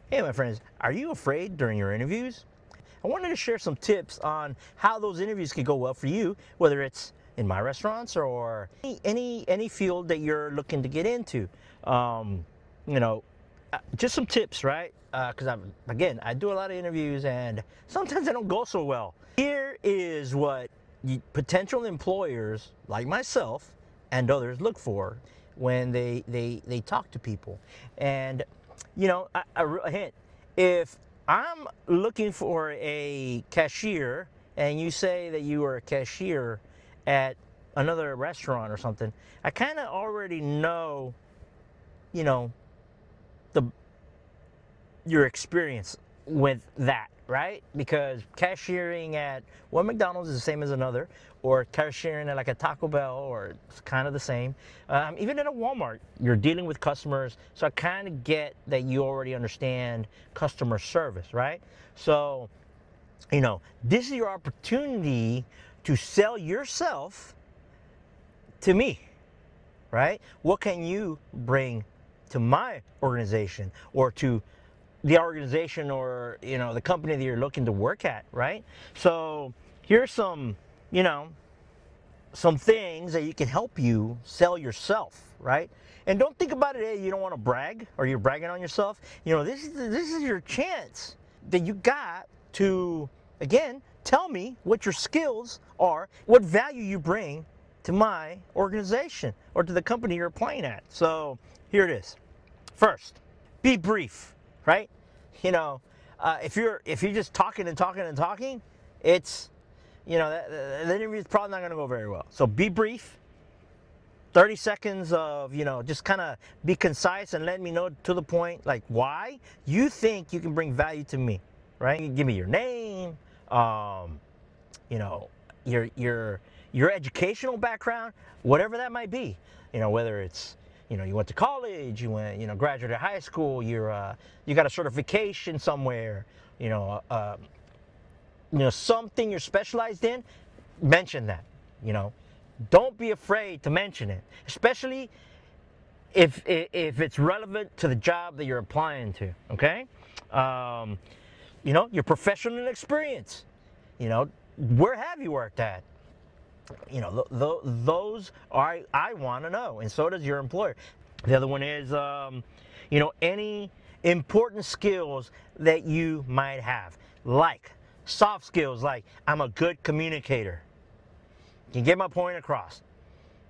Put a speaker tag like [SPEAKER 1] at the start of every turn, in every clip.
[SPEAKER 1] Hey, my friends, are you afraid during your interviews? I wanted to share some tips on how those interviews can go well for you, whether it's in my restaurants or any field that you're looking to get into. Um, you know, just some tips, right? Because I do a lot of interviews and sometimes they don't go so well. Here is what potential employers like myself and others look for when they talk to people. And a hint, if I'm looking for a cashier and you say that you are a cashier at another restaurant or something, I kind of already know, you know, the your experience with that, right? Because cashiering at one McDonald's is the same as another, or cashiering at like a Taco Bell, or it's kind of the same. Even at a Walmart, you're dealing with customers, so I kind of get that you already understand customer service, right? So, this is your opportunity to sell yourself to me, right? What can you bring to my organization or to the organization or the company that you're looking to work at, right? So here's you know some things that you can help you sell yourself, right? And don't think about it, hey, you don't want to brag or you're bragging on yourself. This is your chance that you got to, again, tell me what your skills are, what value you bring to my organization or to the company you're applying at. So here it is. First, be brief, right? If you're just talking and talking and talking, it's the interview is probably not going to go very well. So be brief. 30 seconds of just kind of be concise and let me know to the point, like why you think you can bring value to me, right? Give me your name, you know, your educational background, whatever that might be. Whether it's you went to college, you went graduated high school, you got a certification somewhere, something you're specialized in. Mention that. Don't be afraid to mention it, especially if it's relevant to the job that you're applying to. Okay, your professional experience. Where have you worked at? Those are I want to know, and so does your employer. The other one is, any important skills that you might have, like soft skills, like I'm a good communicator. Can get my point across.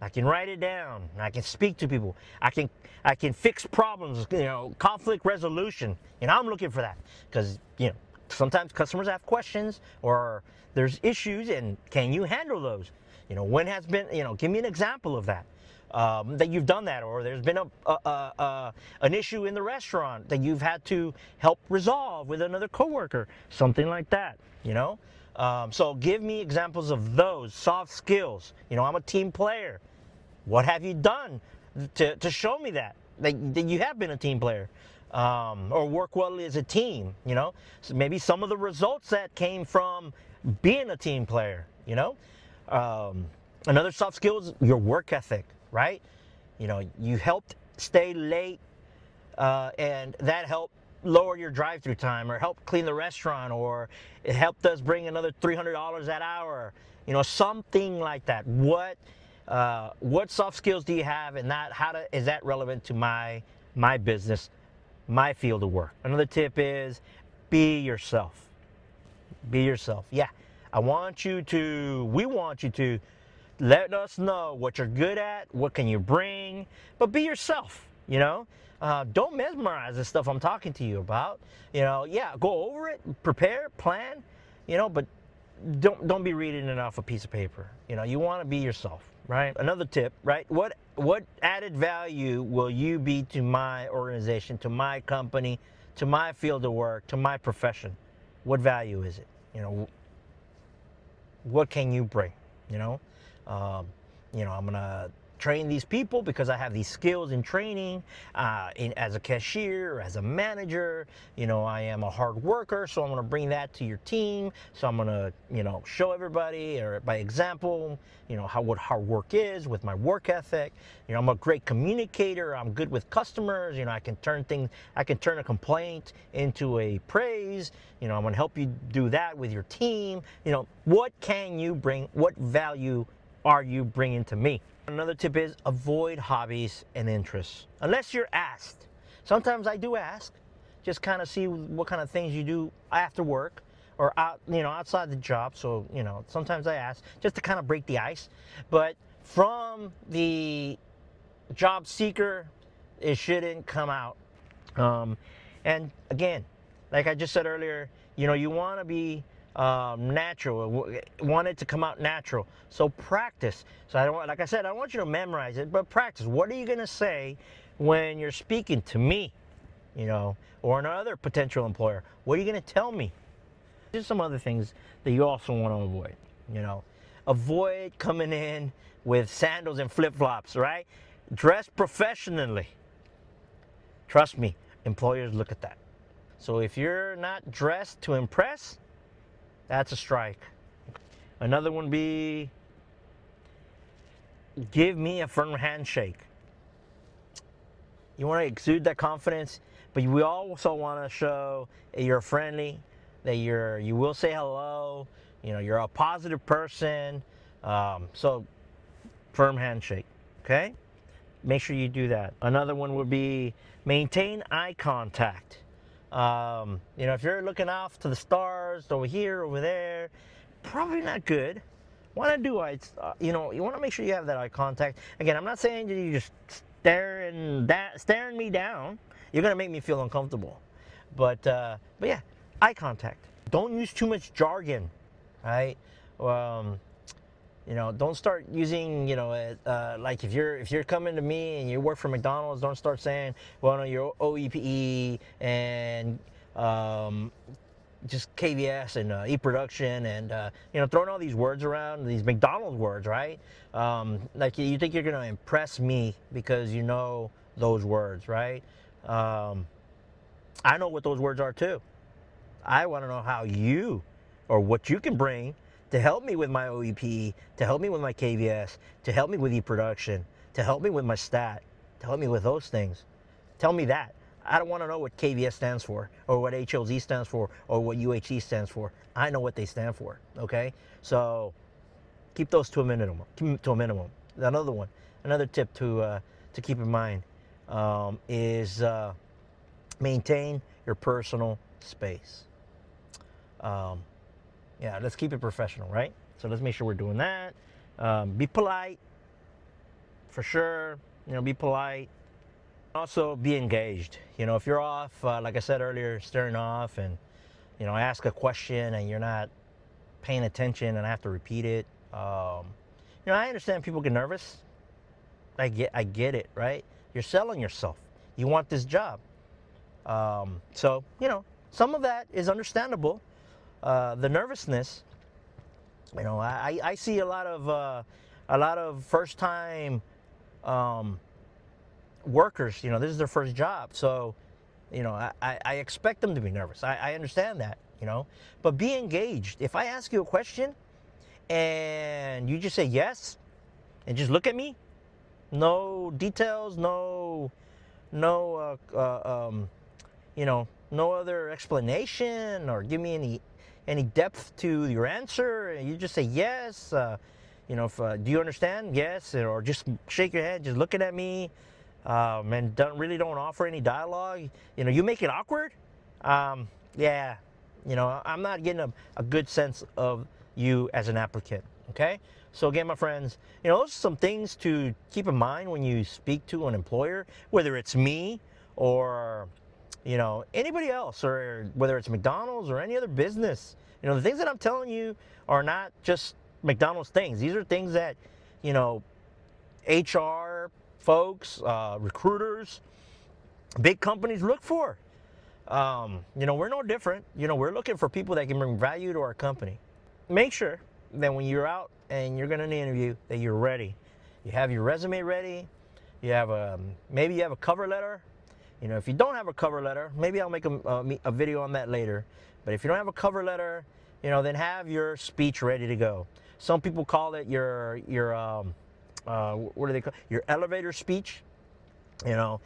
[SPEAKER 1] I can write it down. I can speak to people. I can fix problems. Conflict resolution. I'm looking for that because sometimes customers have questions or there's issues, and can you handle those? When has been give me an example of that. That you've done that, or there's been an issue in the restaurant that you've had to help resolve with another coworker, something like that. So give me examples of those soft skills. I'm a team player. What have you done to show me that you have been a team player, or work well as a team? So maybe some of the results that came from being a team player. Another soft skill is your work ethic, right? You helped stay late, and that helped lower your drive-through time, or help clean the restaurant, or it helped us bring another $300 that hour. Something like that. What soft skills do you have, and is that relevant to my business, my field of work? Another tip is be yourself. Be yourself. Yeah, we want you to let us know what you're good at, what can you bring, but be yourself. Don't mesmerize the stuff I'm talking to you about. Yeah, go over it, prepare, plan, but don't be reading it off a piece of paper. You want to be yourself, right? Another tip, right? What added value will you be to my organization, to my company, to my field of work, to my profession? What value is it? What can you bring? I'm gonna train these people because I have these skills in training, as a cashier, as a manager. I am a hard worker, so I'm going to bring that to your team. So I'm going to, show everybody, or by example, what hard work is with my work ethic. I'm a great communicator. I'm good with customers. I can turn a complaint into a praise. I'm going to help you do that with your team. What can you bring? What value are you bringing to me? Another tip is avoid hobbies and interests unless you're asked. Sometimes I do ask, just kind of see what kind of things you do after work or outside the job. So sometimes I ask just to kind of break the ice. But from the job seeker, it shouldn't come out. And again, like I just said earlier, you want to be natural. Want it to come out natural. So practice. So like I said, I don't want you to memorize it, but practice. What are you going to say when you're speaking to me, or another potential employer? What are you going to tell me? There's some other things that you also want to avoid. Avoid coming in with sandals and flip-flops, right? Dress professionally. Trust me, employers look at that. So if you're not dressed to impress, that's a strike. Another one be, give me a firm handshake. You want to exude that confidence, but we also want to show that you're friendly, that you will say hello, you're a positive person. So firm handshake, okay? Make sure you do that. Another one would be maintain eye contact. If you're looking off to the stars, over here, over there, probably not good. Want to do you want to make sure you have that eye contact. Again, I'm not saying you just staring me down. You're gonna make me feel uncomfortable. But yeah, eye contact. Don't use too much jargon, right? Don't start using, like if you're coming to me and you work for McDonald's, don't start saying, well, no, you're OEPE and just KVS and e-production and, throwing all these words around, these McDonald's words, right? Like you think you're going to impress me because you know those words, right? I know what those words are too. I want to know how you, or what you can bring to help me with my OEP, to help me with my KVS, to help me with e-production, to help me with my stat, to help me with those things. Tell me that. I don't want to know what KVS stands for, or what HLZ stands for, or what UHE stands for. I know what they stand for, okay? So keep those to a minimum. Another tip to keep in mind is maintain your personal space. Yeah, let's keep it professional, right? So let's make sure we're doing that. Be polite, for sure. Be polite. Also, be engaged. If you're off, like I said earlier, staring off, and I ask a question and you're not paying attention, and I have to repeat it. I understand people get nervous. I get it, right? You're selling yourself. You want this job. So some of that is understandable. The nervousness, I see a lot of first-time workers. This is their first job, so I expect them to be nervous. I understand that, but be engaged. If I ask you a question and you just say yes and just look at me, no details, no other explanation, or give me any depth to your answer, and you just say yes, do you understand? Yes, or just shake your head, just looking at me, and don't offer any dialogue. You make it awkward. Yeah, I'm not getting a good sense of you as an applicant. Okay, so again, my friends, those are some things to keep in mind when you speak to an employer, whether it's me or anybody else, or whether it's McDonald's or any other business. The things that I'm telling you are not just McDonald's things. These are things that, HR folks, recruiters, big companies look for. We're no different. We're looking for people that can bring value to our company. Make sure that when you're out and you're going to interview, that you're ready. you have your resume ready, you have maybe you have a cover letter. You know, if you don't have a cover letter, maybe I'll make a video on that later. But if you don't have a cover letter, you know, then have your speech ready to go. Some people call it your what do they call it? Your elevator speech. You know,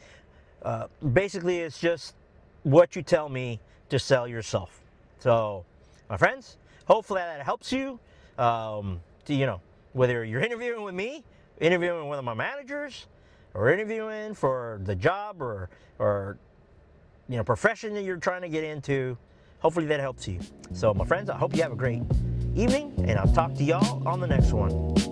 [SPEAKER 1] basically it's just what you tell me to sell yourself. So, my friends, hopefully that helps you. You know, whether you're interviewing with me, interviewing with one of my managers, or interviewing for the job or you know, profession that you're trying to get into, hopefully that helps you. So, my friends, I hope you have a great evening, and I'll talk to y'all on the next one.